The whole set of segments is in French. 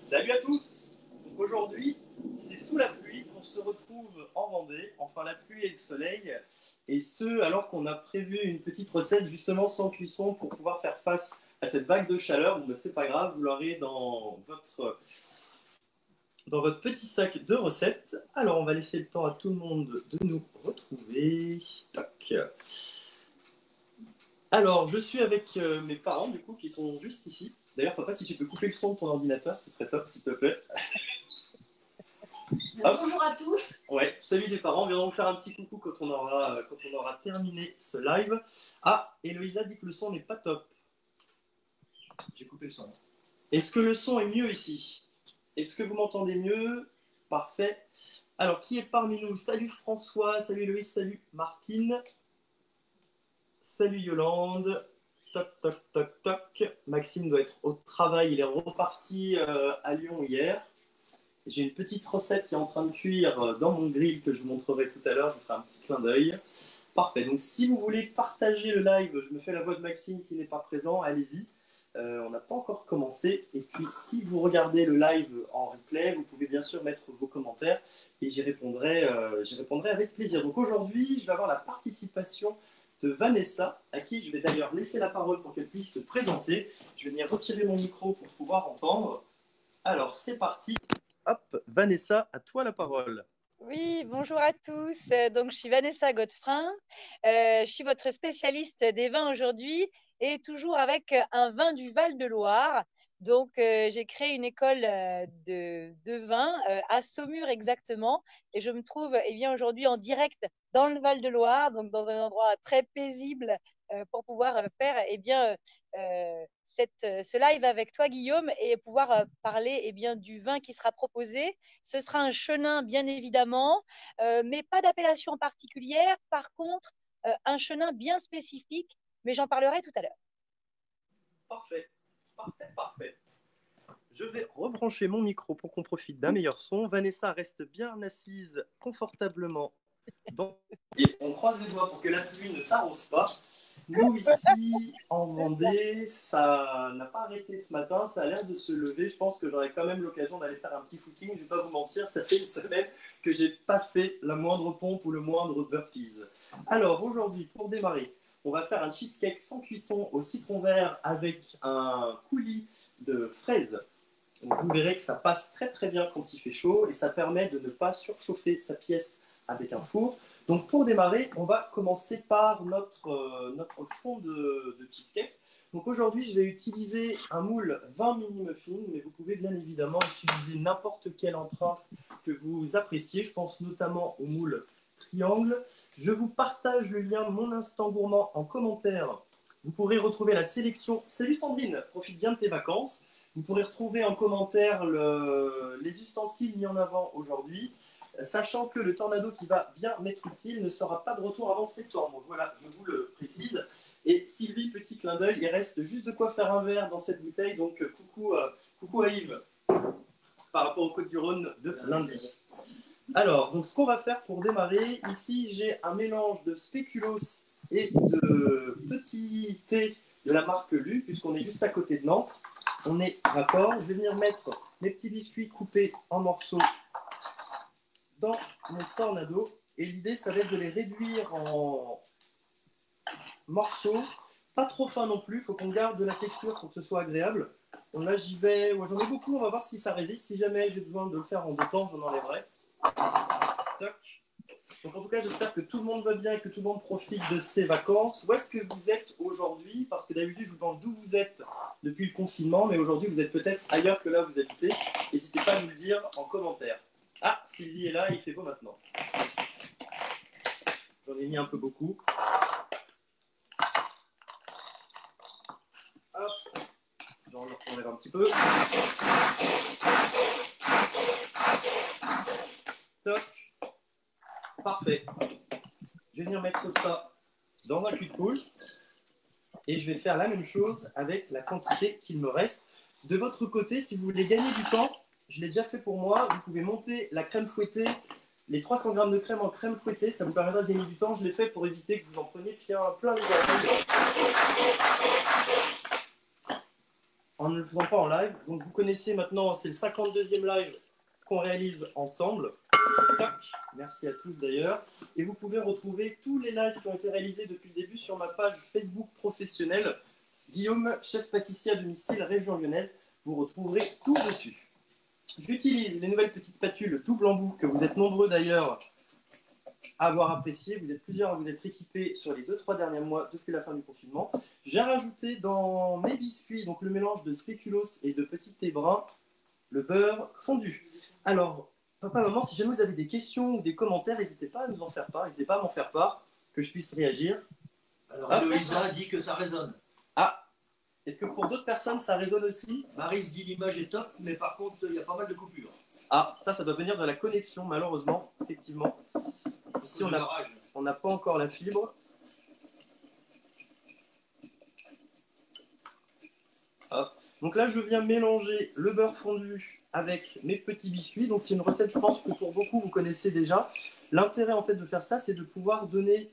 Salut à tous. Donc aujourd'hui, c'est sous la pluie qu'on se retrouve en Vendée, enfin la pluie et le soleil, et ce alors qu'on a prévu une petite recette justement sans cuisson pour pouvoir faire face à cette vague de chaleur. Bon, ben, c'est pas grave, vous l'aurez dans votre petit sac de recettes. Alors on va laisser le temps à tout le monde de nous retrouver. Tac. Alors je suis avec mes parents du coup qui sont juste ici. D'ailleurs papa, si tu peux couper le son de ton ordinateur, ce serait top s'il te plaît. Bonjour à tous. Ouais, salut des parents, viendront faire un petit coucou quand on aura terminé ce live. Ah, Eloïsa dit que le son n'est pas top. J'ai coupé le son. Est-ce que le son est mieux ici? Est-ce que vous m'entendez mieux? Parfait. Alors, qui est parmi nous? Salut François, salut Eloïse, salut Martine. Salut Yolande. Toc, toc, toc, toc. Maxime doit être au travail, il est reparti à Lyon hier. J'ai une petite recette qui est en train de cuire dans mon grill que je vous montrerai tout à l'heure. Je vous ferai un petit clin d'œil. Parfait. Donc, si vous voulez partager le live, je me fais la voix de Maxime qui n'est pas présent. Allez-y. On n'a pas encore commencé. Et puis, si vous regardez le live en replay, vous pouvez bien sûr mettre vos commentaires et j'y répondrai avec plaisir. Donc, aujourd'hui, je vais avoir la participation de Vanessa, à qui je vais d'ailleurs laisser la parole pour qu'elle puisse se présenter. Je vais venir retirer mon micro pour pouvoir entendre. Alors, c'est parti. Hop, Vanessa, à toi la parole. Oui, bonjour à tous. Donc, je suis Vanessa Godefrin. Je suis votre spécialiste des vins aujourd'hui et toujours avec un vin du Val-de-Loire. Donc, j'ai créé une école de vin à Saumur exactement. Et je me trouve bien, aujourd'hui en direct dans le Val-de-Loire, donc dans un endroit très paisible pour pouvoir faire ce live avec toi, Guillaume, et pouvoir parler bien, du vin qui sera proposé. Ce sera un chenin, bien évidemment, mais pas d'appellation particulière. Par contre, un chenin bien spécifique, mais j'en parlerai tout à l'heure. Parfait, parfait, parfait. Je vais rebrancher mon micro pour qu'on profite d'un meilleur son. Vanessa reste bien assise confortablement et on croise les doigts pour que la pluie ne t'arrose pas. Nous ici en Vendée, ça n'a pas arrêté ce matin, ça a l'air de se lever. Je pense que j'aurai quand même l'occasion d'aller faire un petit footing. Je ne vais pas vous mentir, ça fait une semaine que j'ai pas fait la moindre pompe ou le moindre burpees. Alors aujourd'hui, pour démarrer, on va faire un cheesecake sans cuisson au citron vert avec un coulis de fraises. Donc vous verrez que ça passe très très bien quand il fait chaud et ça permet de ne pas surchauffer sa pièce avec un four. Donc pour démarrer, on va commencer par notre fond de cheesecake. Donc aujourd'hui, je vais utiliser un moule 20 mini-muffins, mais vous pouvez bien évidemment utiliser n'importe quelle empreinte que vous appréciez. Je pense notamment au moule triangle. Je vous partage le lien Mon Instant Gourmand en commentaire. Vous pourrez retrouver la sélection. Salut Sandrine, profite bien de tes vacances. Vous pourrez retrouver en commentaire les ustensiles mis en avant aujourd'hui, sachant que le tornado qui va bien m'être utile ne sera pas de retour avant septembre. Voilà, je vous le précise. Et Sylvie, petit clin d'œil, il reste juste de quoi faire un verre dans cette bouteille, donc coucou à Yves, par rapport au Côtes-du-Rhône de lundi. Alors, donc ce qu'on va faire pour démarrer, ici j'ai un mélange de spéculoos et de petit thé de la marque Lu, puisqu'on est juste à côté de Nantes. On est raccord. Je vais venir mettre mes petits biscuits coupés en morceaux dans mon tornado. Et l'idée, ça va être de les réduire en morceaux, pas trop fins non plus. Il faut qu'on garde de la texture pour que ce soit agréable. Donc là, j'y vais. Ouais, j'en ai beaucoup. On va voir si ça résiste. Si jamais j'ai besoin de le faire en 2 temps, j'en enlèverai. Toc. Donc en tout cas, j'espère que tout le monde va bien et que tout le monde profite de ses vacances. Où est-ce que vous êtes aujourd'hui? Parce que d'habitude, je vous demande d'où vous êtes depuis le confinement, mais aujourd'hui, vous êtes peut-être ailleurs que là où vous habitez. N'hésitez pas à nous le dire en commentaire. Ah, Sylvie est là, il fait beau maintenant. J'en ai mis un peu beaucoup. Hop, j'en enlève un petit peu. Toc. Parfait. Je vais venir mettre ça dans un cul de poule et je vais faire la même chose avec la quantité qu'il me reste. De votre côté, si vous voulez gagner du temps, je l'ai déjà fait pour moi, vous pouvez monter la crème fouettée, les 300 g de crème en crème fouettée, ça vous permettra de gagner du temps. Je l'ai fait pour éviter que vous en preniez plein les oreilles. En faisant pas en live. Donc vous connaissez maintenant, c'est le 52e live qu'on réalise ensemble. Tac. Merci à tous d'ailleurs. Et vous pouvez retrouver tous les lives qui ont été réalisés depuis le début sur ma page Facebook professionnelle. Guillaume, chef pâtissier à domicile, région lyonnaise. Vous retrouverez tout dessus. J'utilise les nouvelles petites spatules double embout que vous êtes nombreux d'ailleurs à avoir apprécié. Vous êtes plusieurs à vous être équipés sur les 2-3 derniers mois depuis la fin du confinement. J'ai rajouté dans mes biscuits, donc le mélange de spéculoos et de petits thés bruns, le beurre fondu. Alors, papa, maman, si jamais vous avez des questions ou des commentaires, n'hésitez pas à nous en faire part, n'hésitez pas à m'en faire part, que je puisse réagir. Alors, Eloïsa a dit que ça résonne. Ah, est-ce que pour d'autres personnes, ça résonne aussi? Maryse dit l'image est top, mais par contre, il y a pas mal de coupures. Ah, ça doit venir de la connexion, malheureusement, effectivement. Ici, on n'a pas encore la fibre. Hop. Donc là, je viens mélanger le beurre fondu avec mes petits biscuits. Donc c'est une recette, je pense que pour beaucoup, vous connaissez déjà. L'intérêt en fait de faire ça, c'est de pouvoir donner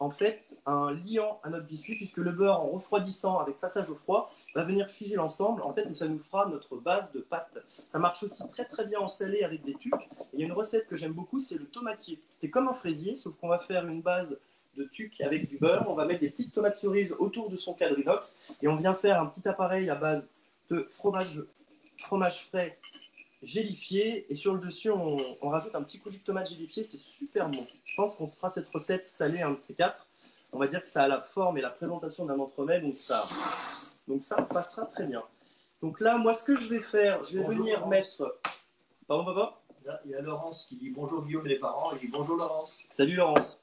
en fait un liant à notre biscuit, puisque le beurre, en refroidissant avec passage au froid, va venir figer l'ensemble en fait, et ça nous fera notre base de pâte. Ça marche aussi très très bien en salé avec des tucs. Et il y a une recette que j'aime beaucoup, c'est le tomatier. C'est comme un fraisier, sauf qu'on va faire une base de tuc avec du beurre. On va mettre des petites tomates cerises autour de son cadre inox, et on vient faire un petit appareil à base de fromage frais gélifié, et sur le dessus on rajoute un petit coulis de tomate gélifié. C'est super bon. Je pense qu'on se fera cette recette salée un de ces quatre. On va dire que ça a la forme et la présentation d'un entremets, donc ça passera très bien. Donc là, moi, ce que je vais faire, je vais venir Laurence. Mettre... Pardon, papa? Là, il y a Laurence qui dit bonjour Guillaume et les parents, et dit bonjour Laurence. Salut Laurence.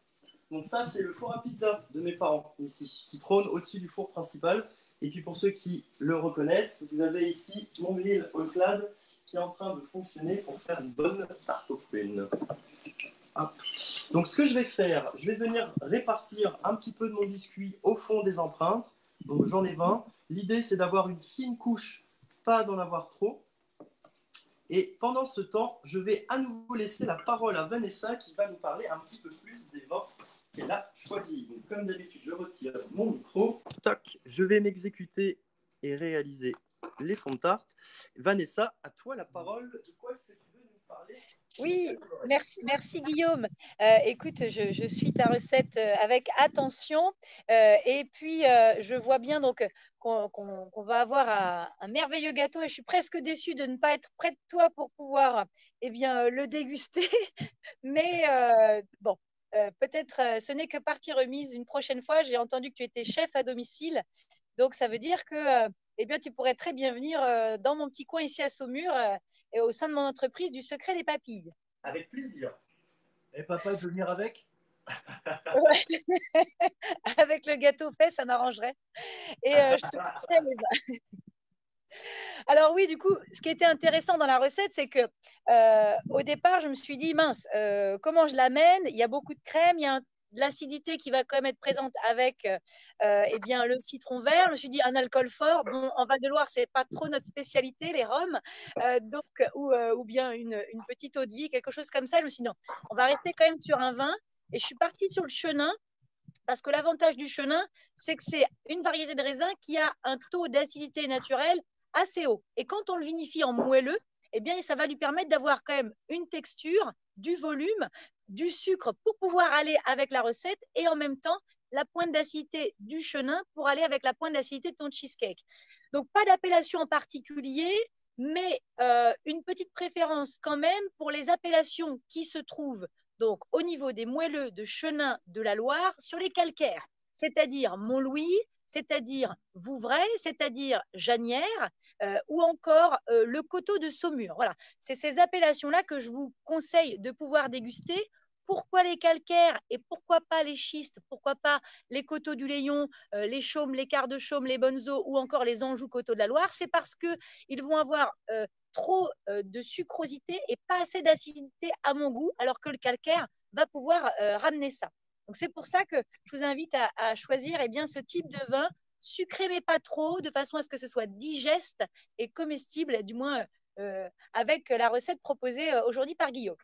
Donc ça, c'est le four à pizza de mes parents, ici, qui trône au-dessus du four principal. Et puis pour ceux qui le reconnaissent, vous avez ici mon grill All-Clad qui est en train de fonctionner pour faire une bonne tarte aux prunes. Donc ce que je vais faire, je vais venir répartir un petit peu de mon biscuit au fond des empreintes. Donc j'en ai 20. L'idée, c'est d'avoir une fine couche, pas d'en avoir trop. Et pendant ce temps, je vais à nouveau laisser la parole à Vanessa qui va nous parler un petit peu plus des vins qu'elle a choisis. Donc comme d'habitude, je retire mon micro. Tac, je vais m'exécuter et réaliser les fonds de tarte. Vanessa, à toi la parole. De quoi est-ce que tu veux nous parler? Oui, merci Guillaume. Écoute, je suis ta recette avec attention et puis je vois bien donc qu'on va avoir un merveilleux gâteau et je suis presque déçue de ne pas être près de toi pour pouvoir le déguster. Mais bon, peut-être ce n'est que partie remise une prochaine fois. J'ai entendu que tu étais chef à domicile, donc ça veut dire que tu pourrais très bien venir dans mon petit coin ici à Saumur et au sein de mon entreprise du Secret des Papilles. Avec plaisir. Et papa, tu veux venir avec? Avec le gâteau fait, ça m'arrangerait. Et je te montrerai les vins. Alors oui, du coup, ce qui était intéressant dans la recette, c'est que au départ, je me suis dit, mince, comment je l'amène? Il y a beaucoup de crème, il y a de l'acidité qui va quand même être présente avec le citron vert. Je me suis dit, un alcool fort. Bon, en Val-de-Loire, c'est pas trop notre spécialité, les rhums. Ou bien une petite eau de vie, quelque chose comme ça. Je me suis dit, non, on va rester quand même sur un vin. Et je suis partie sur le chenin. Parce que l'avantage du chenin, c'est que c'est une variété de raisin qui a un taux d'acidité naturelle assez haut. Et quand on le vinifie en moelleux, ça va lui permettre d'avoir quand même une texture, du volume, du sucre pour pouvoir aller avec la recette et en même temps la pointe d'acidité du chenin pour aller avec la pointe d'acidité de ton cheesecake. Donc, pas d'appellation en particulier, mais une petite préférence quand même pour les appellations qui se trouvent donc au niveau des moelleux de Chenin de la Loire sur les calcaires, c'est-à-dire Montlouis, c'est-à-dire Vouvray, c'est-à-dire Janières ou encore le coteau de Saumur. Voilà, c'est ces appellations-là que je vous conseille de pouvoir déguster. Pourquoi les calcaires et pourquoi pas les schistes? Pourquoi pas les coteaux du Léon, les Chaumes, les Quarts de Chaume, les Bonnes Eaux ou encore les Anjou coteaux de la Loire? C'est parce qu'ils vont avoir trop de sucrosité et pas assez d'acidité à mon goût, alors que le calcaire va pouvoir ramener ça. Donc c'est pour ça que je vous invite à choisir ce type de vin sucré mais pas trop, de façon à ce que ce soit digeste et comestible, du moins avec la recette proposée aujourd'hui par Guillaume.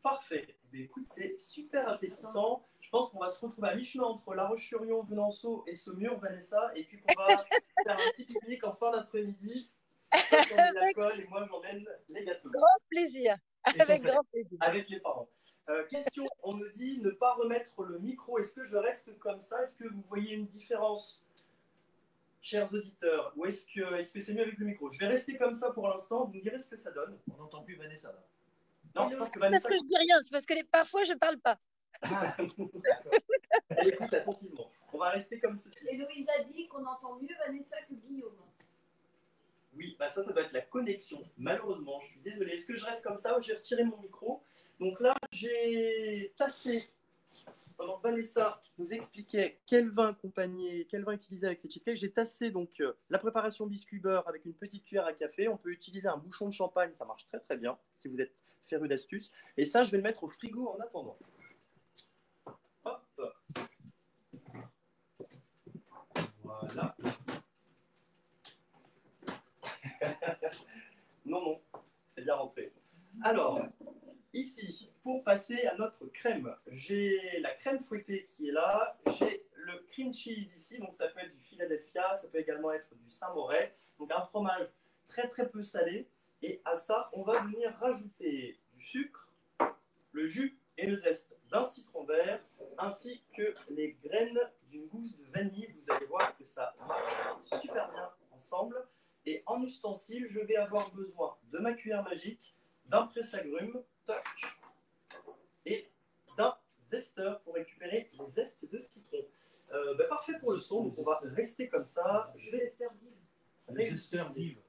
Parfait. Mais écoute, c'est super appétissant. Je pense qu'on va se retrouver à mi-chemin entre La Roche-sur-Yon, Venanceau et Saumur, Vanessa, et puis qu'on va faire un petit pique-nique en fin d'après-midi. Toi, tu emmènes l'alcool et moi, j'emmène les gâteaux. Grand plaisir, avec grand plaisir. Avec les parents. Question, on me dit ne pas remettre le micro. Est-ce que je reste comme ça? Est-ce que vous voyez une différence, chers auditeurs? Ou est-ce que c'est mieux avec le micro? Je vais rester comme ça pour l'instant. Vous me direz ce que ça donne. On n'entend plus Vanessa là. Non, je pense que C'est Vanessa... parce que je dis rien, c'est parce que parfois je ne parle pas. Ah, Elle écoute attentivement. On va rester comme ceci. Et Louise a dit qu'on entend mieux Vanessa que Guillaume. Oui, bah ça doit être la connexion. Malheureusement, je suis désolé. Est-ce que je reste comme ça ou j'ai retiré mon micro? Donc là, j'ai passé, pendant que Vanessa nous expliquait quel vin accompagner, quel vin utiliser avec ces cheesecakes, j'ai tassé donc la préparation biscuit beurre avec une petite cuillère à café. On peut utiliser un bouchon de champagne, ça marche très très bien si vous êtes féru d'astuces. Et ça, je vais le mettre au frigo en attendant. Hop. Voilà. Non, c'est bien rentré. Alors, ici, pour passer à notre crème, j'ai la crème fouettée qui est là, j'ai le cream cheese ici, donc ça peut être du Philadelphia, ça peut également être du Saint-Moret, donc un fromage très très peu salé, et à ça, on va venir rajouter du sucre, le jus et le zeste d'un citron vert, ainsi que les graines d'une gousse de vanille. Vous allez voir que ça marche super bien ensemble. Et en ustensile, je vais avoir besoin de ma cuillère magique, d'un presse-agrumes, et d'un zesteur pour récupérer les zestes de citron. Parfait pour le son, donc on va rester comme ça. Le zesteur d'Yves.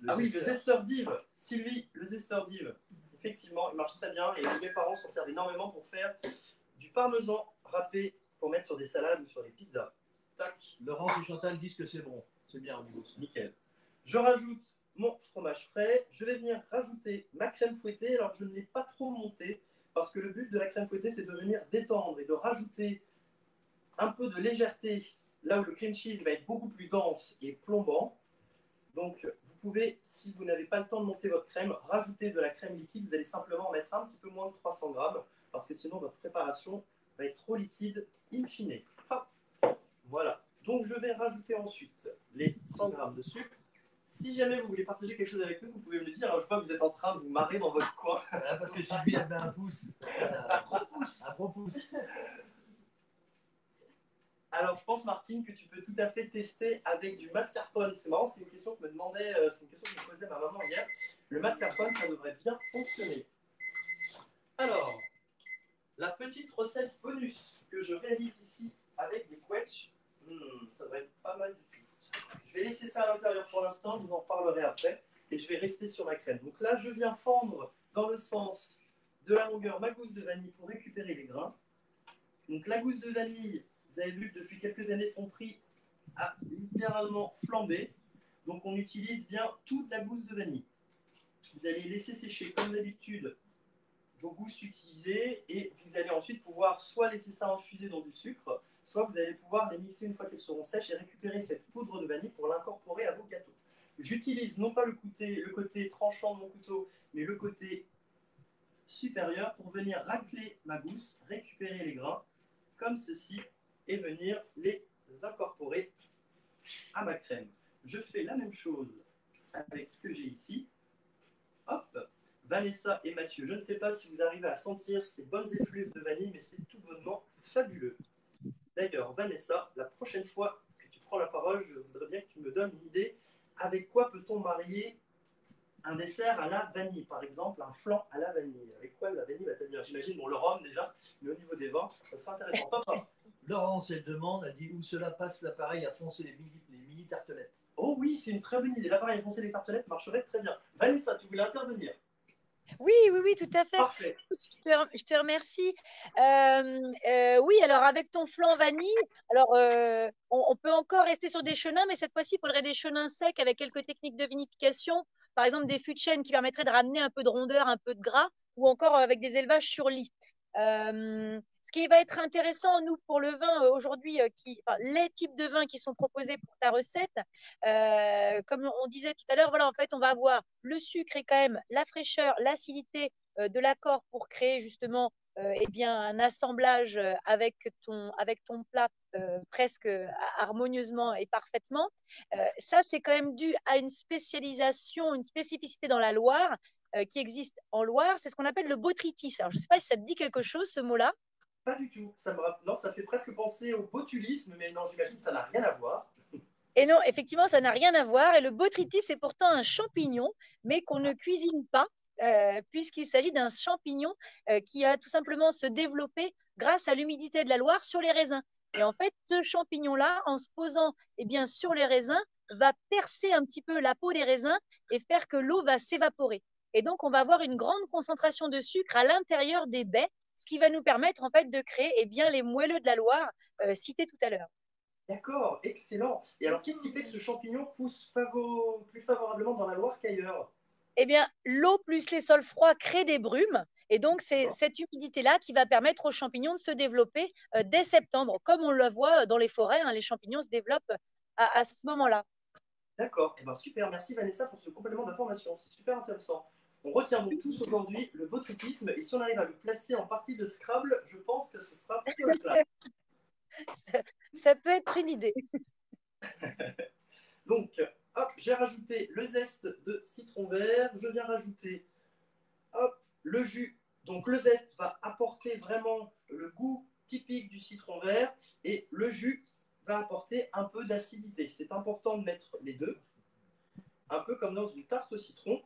Ah oui, le zesteur d'Yves. Sylvie, le zesteur d'Yves. Effectivement, il marche très bien et mes parents s'en servent énormément pour faire du parmesan râpé pour mettre sur des salades ou sur des pizzas. Tac. Laurence et Chantal disent que c'est bon. C'est bien au niveau. Nickel. Je rajoute mon fromage frais. Je vais venir rajouter ma crème fouettée. Alors, je ne l'ai pas trop montée parce que le but de la crème fouettée, c'est de venir détendre et de rajouter un peu de légèreté là où le cream cheese va être beaucoup plus dense et plombant. Donc, vous pouvez, si vous n'avez pas le temps de monter votre crème, rajouter de la crème liquide. Vous allez simplement mettre un petit peu moins de 300 grammes parce que sinon, votre préparation va être trop liquide in fine. Hop. Voilà. Donc, je vais rajouter ensuite les 100 grammes de sucre. Si jamais vous voulez partager quelque chose avec nous, vous pouvez me le dire. Alors, je vois que vous êtes en train de vous marrer dans votre coin. Ah, parce que Sylvie avait un pouce. Un gros pouce. Alors, je pense, Martine, que tu peux tout à fait tester avec du mascarpone. C'est marrant, c'est une question que me demandait, c'est une question que me posait ma maman hier. Le mascarpone, ça devrait bien fonctionner. Alors, la petite recette bonus que je réalise ici avec des quetchs, ça devrait être pas mal du tout. Je vais laisser ça à l'intérieur pour l'instant, je vous en parlerai après, et je vais rester sur ma crème. Donc là, je viens fendre dans le sens de la longueur ma gousse de vanille pour récupérer les grains. Donc la gousse de vanille, vous avez vu que depuis quelques années, son prix a littéralement flambé. Donc on utilise bien toute la gousse de vanille. Vous allez laisser sécher comme d'habitude vos gousses utilisées et vous allez ensuite pouvoir soit laisser ça infuser dans du sucre, soit vous allez pouvoir les mixer une fois qu'elles seront sèches et récupérer cette poudre de vanille pour l'incorporer à vos gâteaux. J'utilise non pas le côté tranchant de mon couteau, mais le côté supérieur pour venir racler ma gousse, récupérer les grains comme ceci et venir les incorporer à ma crème. Je fais la même chose avec ce que j'ai ici. Hop, Vanessa et Mathieu, je ne sais pas si vous arrivez à sentir ces bonnes effluves de vanille, mais c'est tout bonnement fabuleux. D'ailleurs, Vanessa, la prochaine fois que tu prends la parole, je voudrais bien que tu me donnes une idée. Avec quoi peut-on marier un dessert à la vanille, par exemple un flan à la vanille? Avec quoi la vanille va-t-elle bien? J'imagine, bon, le rhum déjà, mais au niveau des vins, ça serait intéressant. Papa. Laurence, elle demande, a dit où cela passe l'appareil à foncer les mini tartelettes. Oh oui, c'est une très bonne idée. L'appareil à foncer les tartelettes marcherait très bien. Vanessa, tu voulais intervenir? Oui, tout à fait. Parfait. Je te remercie. Oui, alors avec ton flan vanille, alors on peut encore rester sur des chenins, mais cette fois-ci, il faudrait des chenins secs avec quelques techniques de vinification. Par exemple, des fûts de chêne qui permettraient de ramener un peu de rondeur, un peu de gras, ou encore avec des élevages sur lit. Ce qui va être intéressant, nous, pour le vin aujourd'hui, les types de vins qui sont proposés pour ta recette, comme on disait tout à l'heure, voilà, en fait, on va avoir le sucre et quand même la fraîcheur, l'acidité de l'accord pour créer justement eh bien, un assemblage avec ton plat presque harmonieusement et parfaitement. Ça, c'est quand même dû à une spécialisation, une spécificité dans la Loire qui existe en Loire. C'est ce qu'on appelle le botrytis. Alors, je ne sais pas si ça te dit quelque chose, ce mot-là. Pas du tout. Non, ça fait presque penser au botulisme, mais non, j'imagine que ça n'a rien à voir. Et non, effectivement, ça n'a rien à voir. Et le botrytis, c'est pourtant un champignon, mais qu'on ne cuisine pas, puisqu'il s'agit d'un champignon qui a tout simplement se développé grâce à l'humidité de la Loire sur les raisins. Et en fait, ce champignon-là, en se posant eh bien, sur les raisins, va percer un petit peu la peau des raisins et faire que l'eau va s'évaporer. Et donc, on va avoir une grande concentration de sucre à l'intérieur des baies, ce qui va nous permettre en fait de créer eh bien, les moelleux de la Loire cités tout à l'heure. D'accord, excellent. Et alors, qu'est-ce qui fait que ce champignon pousse plus favorablement dans la Loire qu'ailleurs? Eh bien, l'eau plus les sols froids créent des brumes. Et donc, c'est cette humidité-là qui va permettre aux champignons de se développer dès septembre. Comme on le voit dans les forêts, hein, les champignons se développent à ce moment-là. D'accord, eh ben, super. Merci Vanessa pour ce complément d'information. C'est super intéressant. On retient donc tous aujourd'hui le botrytisme et si on arrive à le placer en partie de Scrabble, je pense que ce sera plutôt la classe. Ça peut être une idée. Donc, hop, j'ai rajouté le zeste de citron vert. Je viens rajouter hop, le jus. Donc, le zeste va apporter vraiment le goût typique du citron vert et le jus va apporter un peu d'acidité. C'est important de mettre les deux, un peu comme dans une tarte au citron.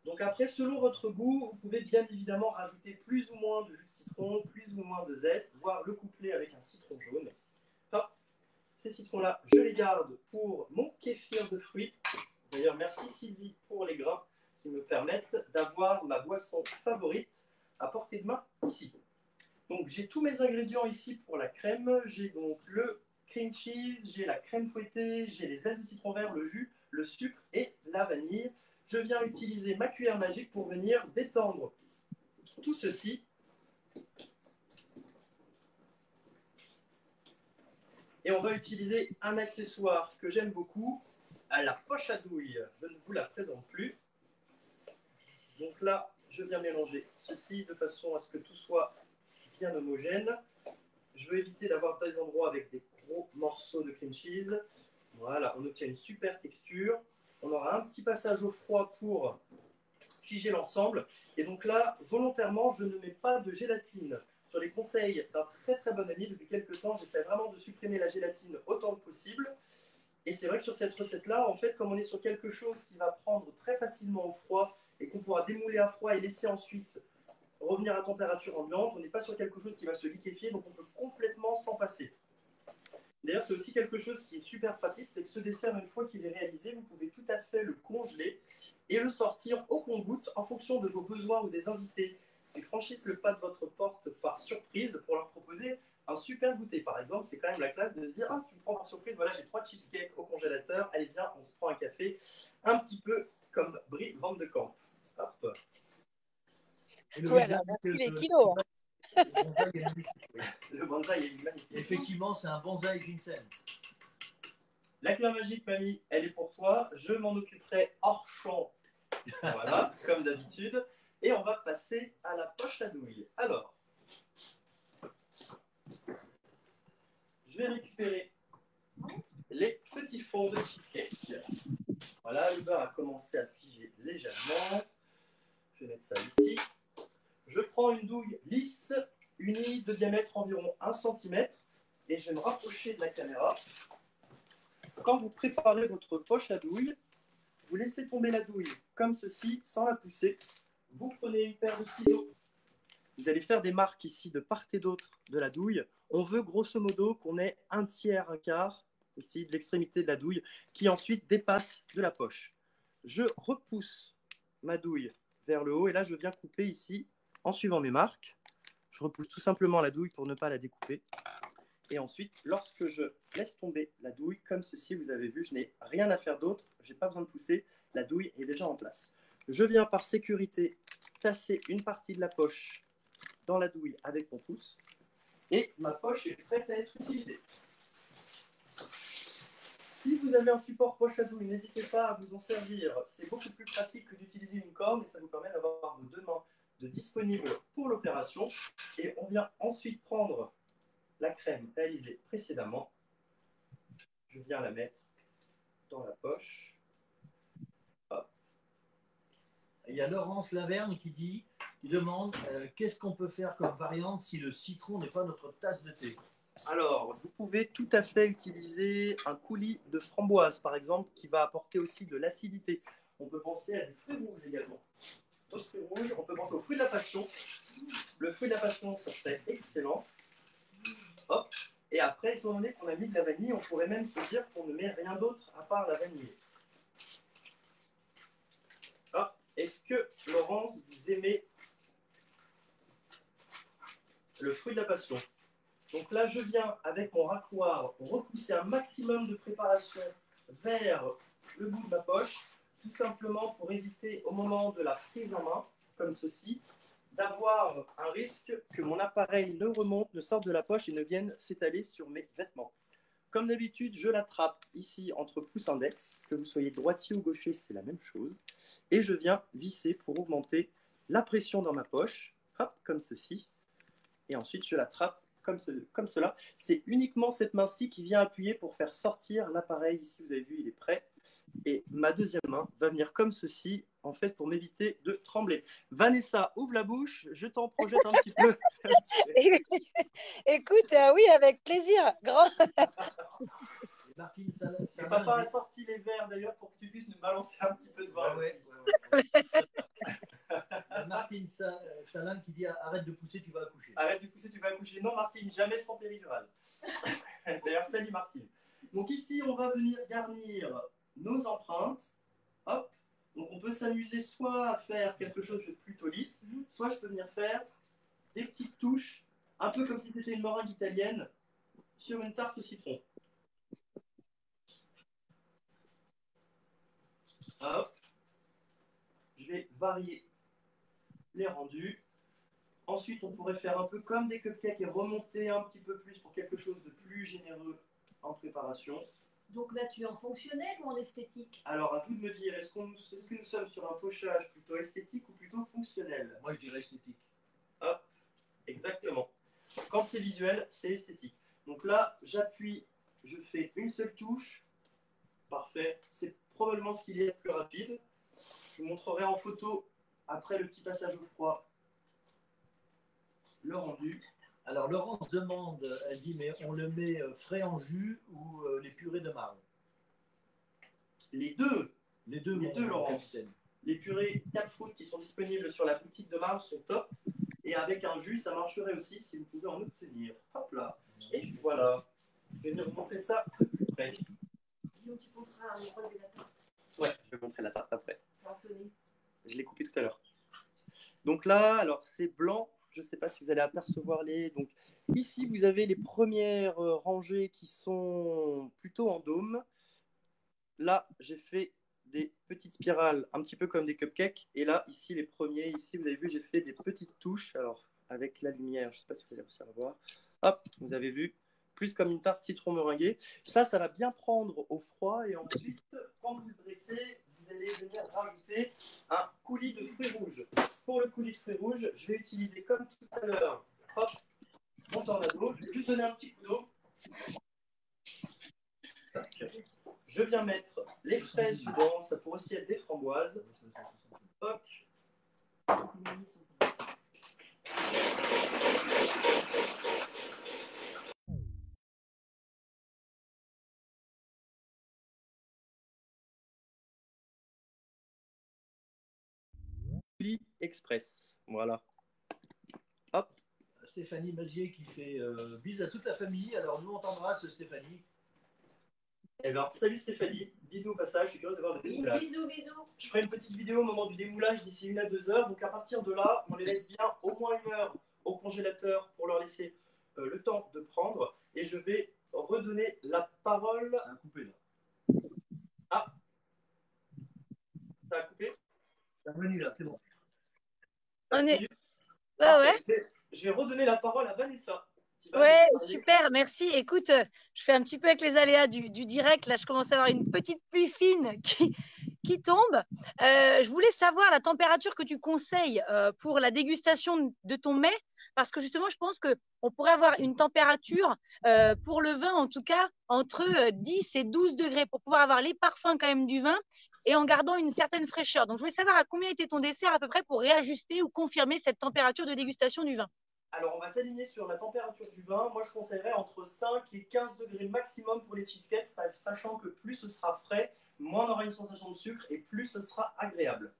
Donc après, selon votre goût, vous pouvez bien évidemment rajouter plus ou moins de jus de citron, plus ou moins de zeste, voire le coupler avec un citron jaune. Hop, ces citrons-là, je les garde pour mon kéfir de fruits. D'ailleurs, merci Sylvie pour les grains qui me permettent d'avoir ma boisson favorite à portée de main ici. Donc j'ai tous mes ingrédients ici pour la crème. J'ai donc le cream cheese, j'ai la crème fouettée, j'ai les zestes de citron vert, le jus, le sucre et la vanille. Je viens utiliser ma cuillère magique pour venir détendre tout ceci. Et on va utiliser un accessoire que j'aime beaucoup, à la poche à douille. Je ne vous la présente plus. Donc là, je viens mélanger ceci de façon à ce que tout soit bien homogène. Je veux éviter d'avoir des endroits avec des gros morceaux de cream cheese. Voilà, on obtient une super texture. On aura un petit passage au froid pour figer l'ensemble. Et donc là, volontairement, je ne mets pas de gélatine. Sur les conseils d'un très très bon ami, depuis quelques temps, j'essaie vraiment de supprimer la gélatine autant que possible. Et c'est vrai que sur cette recette-là, en fait, comme on est sur quelque chose qui va prendre très facilement au froid et qu'on pourra démouler à froid et laisser ensuite revenir à température ambiante, on n'est pas sur quelque chose qui va se liquéfier, donc on peut complètement s'en passer. D'ailleurs, c'est aussi quelque chose qui est super pratique, c'est que ce dessert, une fois qu'il est réalisé, vous pouvez tout à fait le congeler et le sortir au compte-gouttes en fonction de vos besoins ou des invités qui franchissent le pas de votre porte par surprise pour leur proposer un super goûter. Par exemple, c'est quand même la classe de dire « Ah, tu me prends par surprise, voilà, j'ai 3 cheesecakes au congélateur, allez bien, on se prend un café. » Un petit peu comme Brie Van de Kamp. Hop. Voilà, merci les kilos. Le bonsaï est magnifique. Effectivement, c'est un bonsaï ginseng. La cuillère magique, mamie, elle est pour toi. Je m'en occuperai hors champ. Voilà, comme d'habitude. Et on va passer à la poche à douille. Alors, je vais récupérer les petits fonds de cheesecake. Voilà, le beurre a commencé à figer légèrement. Je vais mettre ça ici. Je prends une douille lisse, unie de diamètre environ 1 cm. Et je vais me rapprocher de la caméra. Quand vous préparez votre poche à douille, vous laissez tomber la douille comme ceci, sans la pousser. Vous prenez une paire de ciseaux. Vous allez faire des marques ici de part et d'autre de la douille. On veut grosso modo qu'on ait un tiers, un quart, ici, de l'extrémité de la douille, qui ensuite dépasse de la poche. Je repousse ma douille vers le haut et là, je viens couper ici en suivant mes marques. Je repousse tout simplement la douille pour ne pas la découper. Et ensuite, lorsque je laisse tomber la douille, comme ceci, vous avez vu, je n'ai rien à faire d'autre, je n'ai pas besoin de pousser, la douille est déjà en place. Je viens par sécurité tasser une partie de la poche dans la douille avec mon pouce, et ma poche est prête à être utilisée. Si vous avez un support poche à douille, n'hésitez pas à vous en servir, c'est beaucoup plus pratique que d'utiliser une corne, et ça vous permet d'avoir vos deux mains de disponible pour l'opération. Et on vient ensuite prendre la crème réalisée précédemment. Je viens la mettre dans la poche. Hop. Il y a Laurence Laverne qui demande qu'est-ce qu'on peut faire comme variante si le citron n'est pas notre tasse de thé. Alors, vous pouvez tout à fait utiliser un coulis de framboise, par exemple, qui va apporter aussi de l'acidité. On peut penser à des fruits rouges également. D'autres fruits rouges, on peut penser au fruit de la passion. Le fruit de la passion, ça serait excellent. Hop. Et après, étant donné qu'on a mis de la vanille, on pourrait même se dire qu'on ne met rien d'autre à part la vanille. Ah, est-ce que, Laurence, vous aimez le fruit de la passion? Donc là, je viens avec mon racloir repousser un maximum de préparation vers le bout de ma poche, tout simplement pour éviter au moment de la prise en main, comme ceci, d'avoir un risque que mon appareil ne remonte, ne sorte de la poche et ne vienne s'étaler sur mes vêtements. Comme d'habitude, je l'attrape ici entre pouce index, que vous soyez droitier ou gaucher, c'est la même chose, et je viens visser pour augmenter la pression dans ma poche, hop, comme ceci, et ensuite je l'attrape comme cela. C'est uniquement cette main-ci qui vient appuyer pour faire sortir l'appareil. Ici, vous avez vu, il est prêt. Et ma deuxième main va venir comme ceci, en fait, pour m'éviter de trembler. Vanessa, ouvre la bouche, je t'en projette un petit peu. Écoute, oui, avec plaisir. Grand. Martine Papa a sorti les verres d'ailleurs pour que tu puisses nous balancer un petit peu de vin. Ouais. Martine Salin qui dit arrête de pousser, tu vas accoucher. Arrête de pousser, tu vas accoucher. Non, Martine, jamais sans péridurale. D'ailleurs, salut Martine. Donc ici, on va venir garnir nos empreintes. Hop. Donc on peut s'amuser soit à faire quelque chose de plutôt lisse, soit je peux venir faire des petites touches, un peu comme si c'était une meringue italienne, sur une tarte au citron. Hop. Je vais varier les rendus. Ensuite, on pourrait faire un peu comme des cupcakes et remonter un petit peu plus pour quelque chose de plus généreux en préparation. Donc là, tu es en fonctionnel ou en esthétique? Alors, à vous de me dire, est-ce que nous sommes sur un pochage plutôt esthétique ou plutôt fonctionnel? Moi, je dirais esthétique. Hop, exactement. Quand c'est visuel, c'est esthétique. Donc là, j'appuie, je fais une seule touche. Parfait. C'est probablement ce qu'il y a de plus rapide. Je vous montrerai en photo, après le petit passage au froid, le rendu. Alors, Laurence demande, elle dit, mais on le met frais en jus ou les purées de marron? Les deux. Les deux, Laurence. Les purées 4 fruits qui sont disponibles sur la boutique de marron sont top. Et avec un jus, ça marcherait aussi si vous pouvez en obtenir. Hop là. Et voilà. Je vais venir vous montrer ça de plus près. Guillaume, tu penseras à me relever la tarte. Ouais, je vais montrer la tarte après. Ça va sonner. Je l'ai coupé tout à l'heure. Donc là, alors c'est blanc. Je ne sais pas si vous allez apercevoir les... Donc ici, vous avez les premières rangées qui sont plutôt en dôme. Là, j'ai fait des petites spirales, un petit peu comme des cupcakes. Et là, ici, les premiers, ici, vous avez vu, j'ai fait des petites touches. Alors, avec la lumière, je ne sais pas si vous allez réussir à voir. Hop, vous avez vu, plus comme une tarte citron meringuée. Ça va bien prendre au froid. Et ensuite, quand vous le dressez, vous allez venir rajouter un coulis de fruits rouges. Pour le coulis de fruits rouges, je vais utiliser comme tout à l'heure, hop, mon tornado. Je vais juste donner un petit coup d'eau. Je viens mettre les fraises dedans, ça pourrait aussi être des framboises. Hop. Express, voilà. Hop. Stéphanie Mazier qui fait bise à toute la famille. Alors nous on t'embrasse Stéphanie. Eh bien, salut Stéphanie, bisous au passage, je suis curieux de voir le démoulage. Bisous, bisous. Je ferai une petite vidéo au moment du démoulage d'ici 1 à 2 heures. Donc à partir de là, on les laisse bien au moins 1 heure au congélateur pour leur laisser le temps de prendre. Et je vais redonner la parole. Ça a coupé là. Ah, ça a coupé. C'est revenu là, c'est bon. On est... Parfait. ouais. Je vais redonner la parole à Vanessa. Ouais, super, merci. Écoute, je fais un petit peu avec les aléas du direct. Là, je commence à avoir une petite pluie fine qui tombe. Je voulais savoir la température que tu conseilles pour la dégustation de ton mets, parce que justement, je pense qu'on pourrait avoir une température pour le vin, en tout cas, entre 10 et 12 degrés, pour pouvoir avoir les parfums quand même du vin et en gardant une certaine fraîcheur. Donc, je voulais savoir à combien était ton dessert à peu près pour réajuster ou confirmer cette température de dégustation du vin. Alors, on va s'aligner sur la température du vin. Moi, je conseillerais entre 5 et 15 degrés maximum pour les cheesecakes, sachant que plus ce sera frais, moins on aura une sensation de sucre et plus ce sera agréable.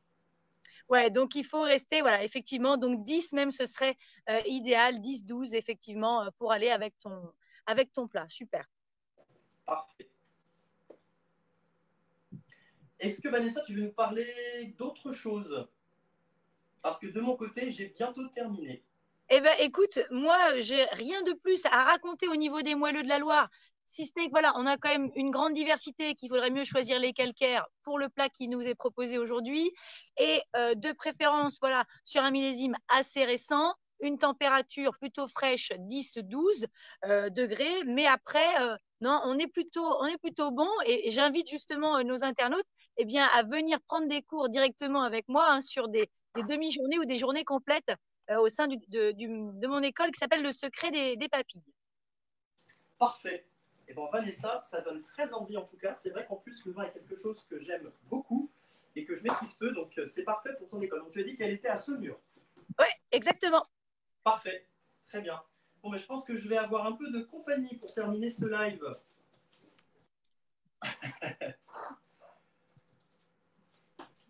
Ouais, donc il faut rester, voilà, effectivement, donc 10 même, ce serait idéal, 10, 12, effectivement, pour aller avec ton plat. Super. Parfait. Est-ce que Vanessa, tu veux nous parler d'autre chose? Parce que de mon côté, j'ai bientôt terminé. Eh ben, écoute, moi, j'ai rien de plus à raconter au niveau des moelleux de la Loire, si ce n'est que voilà, on a quand même une grande diversité, qu'il faudrait mieux choisir les calcaires pour le plat qui nous est proposé aujourd'hui, et de préférence, voilà, sur un millésime assez récent, une température plutôt fraîche, 10-12 degrés, mais après, non, on est plutôt bon, et j'invite justement nos internautes, eh bien, à venir prendre des cours directement avec moi hein, sur des demi-journées ou des journées complètes au sein de mon école qui s'appelle Le Secret des Papilles. Parfait. Et bien Vanessa, ça donne très envie en tout cas. C'est vrai qu'en plus le vin est quelque chose que j'aime beaucoup et que je maîtrise peu, donc c'est parfait pour ton école. Donc tu as dit qu'elle était à Saumur. Oui, exactement. Parfait, très bien. Bon, mais je pense que je vais avoir un peu de compagnie pour terminer ce live.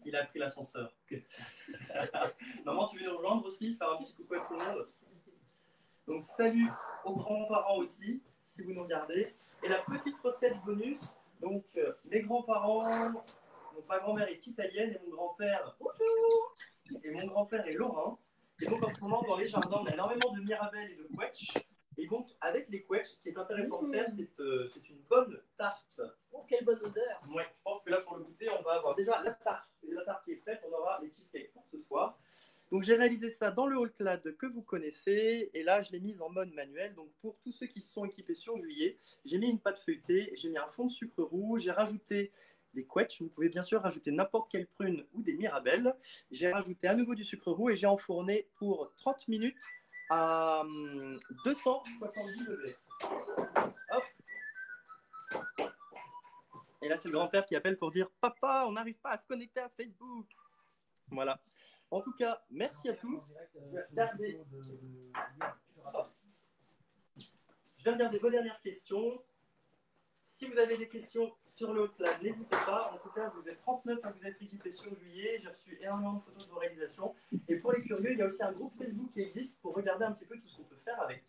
Il a pris l'ascenseur. Maman, tu veux nous rejoindre aussi, faire un petit coucou à tout le monde? Donc salut aux grands-parents aussi, si vous nous regardez. Et la petite recette bonus, donc mes grands-parents, donc ma grand-mère est italienne et mon grand-père, bonjour, et mon grand-père est lorrain. Et donc en ce moment dans les jardins, on a énormément de mirabelles et de quetch. Et donc avec les quetch, ce qui est intéressant de faire, c'est une bonne tarte. Oh, quelle bonne odeur! Ouais, je pense que là pour le goûter, on va avoir déjà la tarte. Et la tarte qui est prête, on aura les cheesecakes pour ce soir. Donc j'ai réalisé ça dans le All-Clad que vous connaissez et là je l'ai mise en mode manuel. Donc pour tous ceux qui se sont équipés sur juillet, j'ai mis une pâte feuilletée, j'ai mis un fond de sucre roux, j'ai rajouté des quetch, vous pouvez bien sûr rajouter n'importe quelle prune ou des mirabelles. J'ai rajouté à nouveau du sucre roux et j'ai enfourné pour 30 minutes à 270 degrés. Hop. Et là c'est le grand-père qui appelle pour dire « Papa, on n'arrive pas à se connecter à Facebook ». Voilà. En tout cas, merci à tous. Je vais regarder vos dernières questions. Si vous avez des questions sur le Hotline, n'hésitez pas. En tout cas, vous êtes 39 à vous être équipés sur juillet. J'ai reçu énormément de photos de vos réalisations. Et pour les curieux, il y a aussi un groupe Facebook qui existe pour regarder un petit peu tout ce qu'on peut faire avec.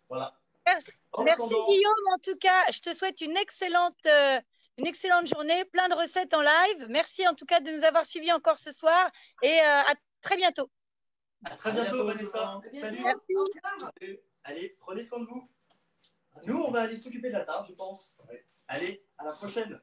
Voilà. Merci Guillaume. En tout cas, je te souhaite une excellente journée, plein de recettes en live. Merci en tout cas de nous avoir suivis encore ce soir et à très bientôt. À très bientôt, Vanessa. Salut. Merci. Allez, prenez soin de vous. Nous, on va aller s'occuper de la table, je pense. Allez, à la prochaine.